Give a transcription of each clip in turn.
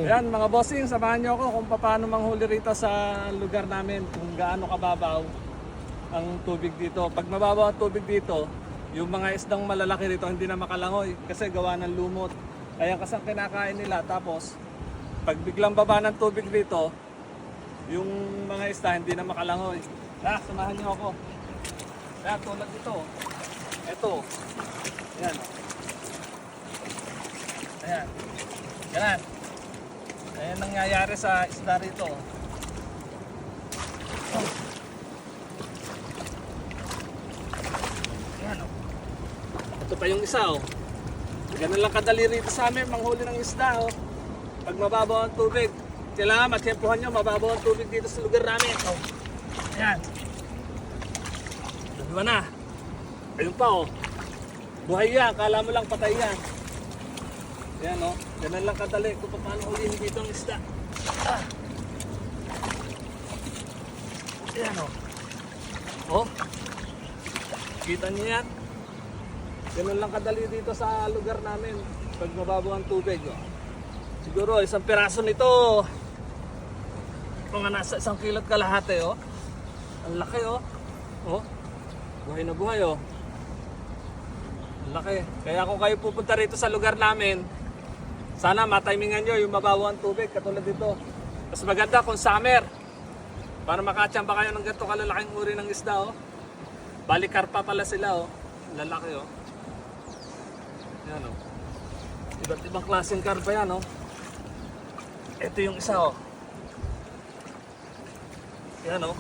Ayan mga bossing, samahan nyo ako kung paano manghuli rito sa lugar namin, kung gaano kababaw ang tubig dito. Pag mababaw ang tubig dito, yung mga isdang malalaki rito hindi na makalangoy kasi gawa ng lumot. Kaya kasang kinakain nila, tapos pag biglang baba ng tubig dito, yung mga isda hindi na makalangoy. Samahan nyo ako. Tulad dito, ito, ayan. Ayan, ganun. Ayan nangyayari sa isda rito. Ayan o. Ito pa yung isa o. Ganun lang kadali rito sa amin, manghuli ng isda o. Pag mababaw ang tubig, kailangan matiyempuhan nyo, mababaw ang tubig dito sa lugar namin. O. Ayan. Diba na? Ayun pa o. Buhay yan, kala mo lang patay yan. Ayan o, ganun lang kadali kung paano ulihin dito ang isda. Ayan o. O, kita niyo yan? Ganun lang kadali dito sa lugar namin pag mababaw ang tubig o. Siguro isang piraso nito, mga nasa 1 kilot kalahati o. Ang laki o. O, buhay na buhay o. Ang laki. Kaya kung kayo pupunta rito sa lugar namin, sana matimingan nyo yung mababaw ang tubig katulad dito. Mas maganda kung summer, para makachamba kayo ng ganito kalalaking uri ng isda oh. Balikarpa pala sila oh. Lalaki oh. Yan oh. Iba't ibang klaseng karpa yan oh. Ito yung isa oh. Yan oh.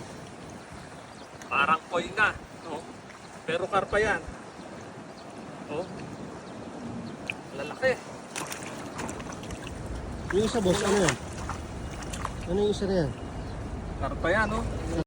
Parang koi na oh. Pero karpa yan oh. Lalaki. Yung isa boss, ano yan? Ano yung isa na yan? Karpa yan, oh.